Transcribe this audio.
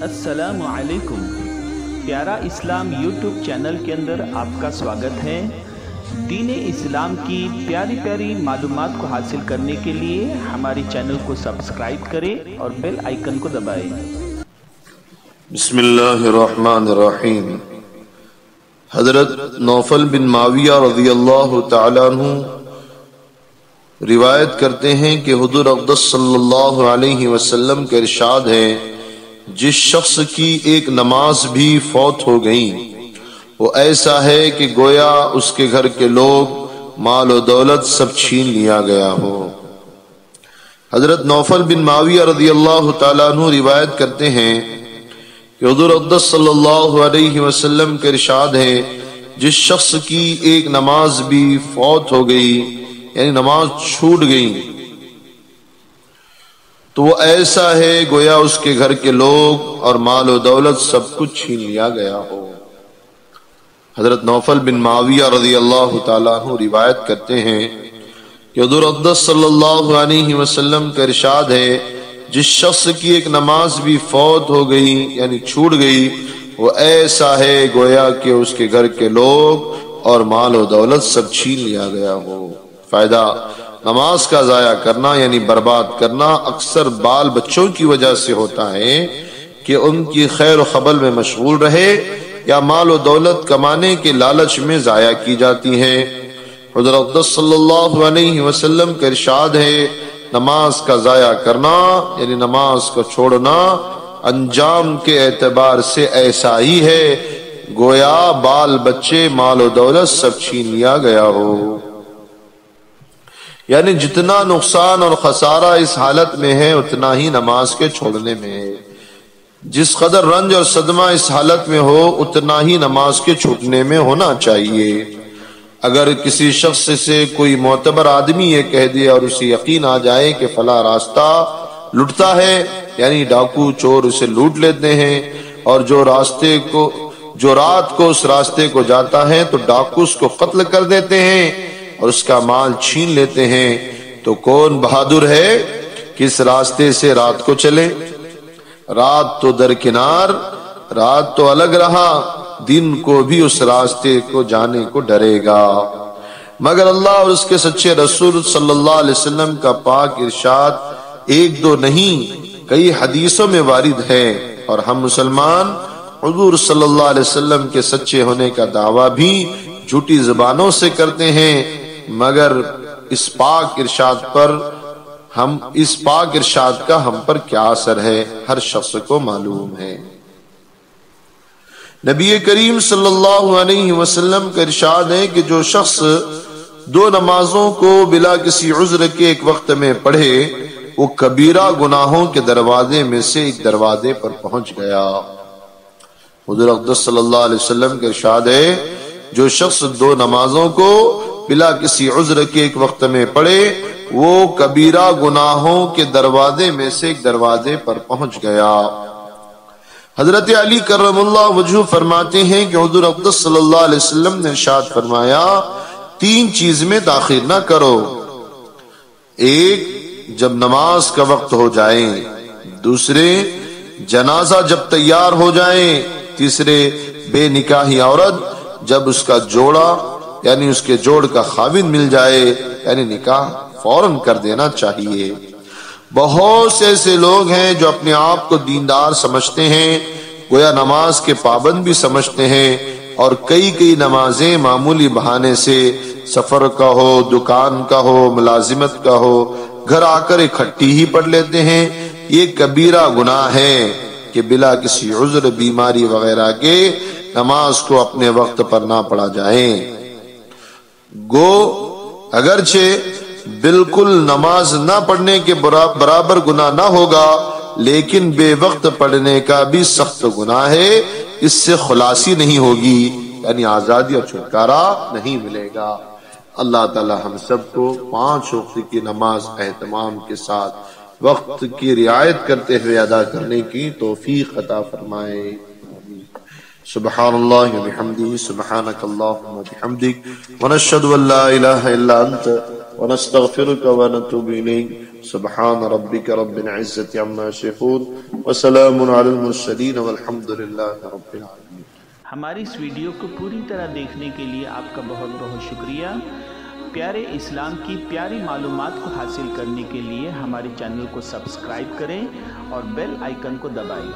السلام علیکم۔ پیارا اسلام یوٹیوب چینل کے اندر آپ کا سواگت ہے۔ دین اسلام کی پیاری پیاری معلومات کو حاصل کرنے کے لیے ہماری چینل کو سبسکرائب کریں اور بیل آئیکن کو دبائیں۔ بسم اللہ الرحمن الرحیم۔ حضرت نوفل بن معاویہ رضی اللہ تعالیٰ عنہ روایت کرتے ہیں کہ حضور اقدس صلی اللہ علیہ وسلم کا ارشاد ہے، جس شخص کی ایک نماز بھی فوت ہو گئی وہ ایسا ہے کہ گویا اس کے گھر کے لوگ مال و دولت سب چھین لیا گیا ہو۔ حضرت نوفل بن معاویہ رضی اللہ تعالیٰ عنہ روایت کرتے ہیں کہ حضور اقدس صلی اللہ علیہ وسلم کا ارشاد ہے، جس شخص کی ایک نماز بھی فوت ہو گئی یعنی نماز چھوٹ گئی تو وہ ایسا ہے گویا اس کے گھر کے لوگ اور مال و دولت سب کچھ چھین لیا گیا ہو۔ حضرت نوفل بن معاویہ رضی اللہ تعالیٰ عنہ روایت کرتے ہیں کہ حضور اقدس صلی اللہ علیہ وسلم کا ارشاد ہے، جس شخص کی ایک نماز بھی فوت ہو گئی یعنی چھوٹ گئی وہ ایسا ہے گویا کہ اس کے گھر کے لوگ اور مال و دولت سب چھین لیا گیا ہو۔ فائدہ: نماز کا ضائع کرنا یعنی برباد کرنا اکثر بال بچوں کی وجہ سے ہوتا ہے کہ ان کی خیر و خبل میں مشغول رہے یا مال و دولت کمانے کے لالچ میں ضائع کی جاتی ہے۔ حضرت اقدس صلی اللہ علیہ وسلم کا ارشاد ہے، نماز کا ضائع کرنا یعنی نماز کو چھوڑنا انجام کے اعتبار سے ایسا ہی ہے گویا بال بچے مال و دولت سب چھین لیا گیا ہو۔ یعنی جتنا نقصان اور خسارہ اس حالت میں ہے اتنا ہی نماز کے چھوڑنے میں ہے۔ جس قدر رنج اور صدمہ اس حالت میں ہو اتنا ہی نماز کے چھوٹنے میں ہونا چاہیے۔ اگر کسی شخص سے کوئی معتبر آدمی یہ کہہ دے اور اسے یقین آ جائے کہ فلاں راستہ لٹتا ہے یعنی ڈاکو چور اسے لوٹ لیتے ہیں، اور جو رات کو اس راستے کو جاتا ہے تو ڈاکو اس کو قتل کر دیتے ہیں اور اس کا مال چھین لیتے ہیں، تو کون بہادر ہے کہ اس راستے سے رات کو چلے؟ رات تو درکنار، رات تو الگ رہا، دن کو بھی اس راستے کو جانے کو ڈرے گا۔ مگر اللہ اور اس کے سچے رسول صلی اللہ علیہ وسلم کا پاک ارشاد ایک دو نہیں کئی حدیثوں میں وارد ہے، اور ہم مسلمان حضور صلی اللہ علیہ وسلم کے سچے ہونے کا دعویٰ بھی جھوٹی زبانوں سے کرتے ہیں، مگر اس پاک ارشاد کا ہم پر کیا اثر ہے ہر شخص کو معلوم ہے۔ نبی کریم صلی اللہ علیہ وسلم کا ارشاد ہے کہ جو شخص دو نمازوں کو بلا کسی عذر کے ایک وقت میں پڑھے وہ کبیرہ گناہوں کے دروازے میں سے ایک دروازے پر پہنچ گیا۔ حضور اقدس صلی اللہ علیہ وسلم کا ارشاد ہے، جو شخص دو نمازوں کو بلا کسی عذر کے ایک وقت میں پڑھے وہ کبیرہ گناہوں کے دروازے میں سے ایک دروازے پر پہنچ گیا۔ حضرت علی کرم اللہ وجہہ فرماتے ہیں کہ حضور اقدس صلی اللہ علیہ وسلم نے ارشاد فرمایا، تین چیز میں تاخیر نہ کرو، ایک جب نماز کا وقت ہو جائے، دوسرے جنازہ جب تیار ہو جائے، تیسرے بے نکاحی عورت جب اس کا جوڑا یعنی اس کے جوڑ کا خاوند مل جائے یعنی نکاح فوراً کر دینا چاہیے۔ بہت سے ایسے لوگ ہیں جو اپنے آپ کو دیندار سمجھتے ہیں، گویا نماز کے پابند بھی سمجھتے ہیں، اور کئی نمازیں معمولی بہانے سے سفر کا ہو، دکان کا ہو، ملازمت کا ہو، گھر آ کر اکٹھی ہی پڑھ لیتے ہیں۔ یہ کبیرہ گناہ ہے کہ بلا کسی عذر، بیماری وغیرہ کے نماز کو اپنے وقت پر نہ پڑھا جائے۔ گو اگرچہ بالکل نماز نہ پڑھنے کے برابر گناہ نہ ہوگا، لیکن بے وقت پڑھنے کا بھی سخت گناہ ہے، اس سے خلاصی نہیں ہوگی یعنی آزادی اور چھٹکارا نہیں ملے گا۔ اللہ تعالی ہم سب کو 5 وقت کی نماز اہتمام کے ساتھ وقت کی رعایت کرتے ہوئے ادا کرنے کی توفیق عطا فرمائے۔ سبحان اللہ وبحمدہ، سبحانک اللہم وبحمدک، ونشہد ان لا الہ الا انت ونستغفرک ونتوب الیک۔ سبحان ربک رب العزت عما یصفون وسلام علی المرسلین والحمد للہ رب العالمین۔ ہماری اس ویڈیو کو پوری طرح دیکھنے کے لیے آپ کا بہت بہت شکریہ۔ پیارے اسلام کی پیاری معلومات کو حاصل کرنے کے لیے ہمارے چینل کو سبسکرائب کریں اور بیل آئیکن کو دبائیں۔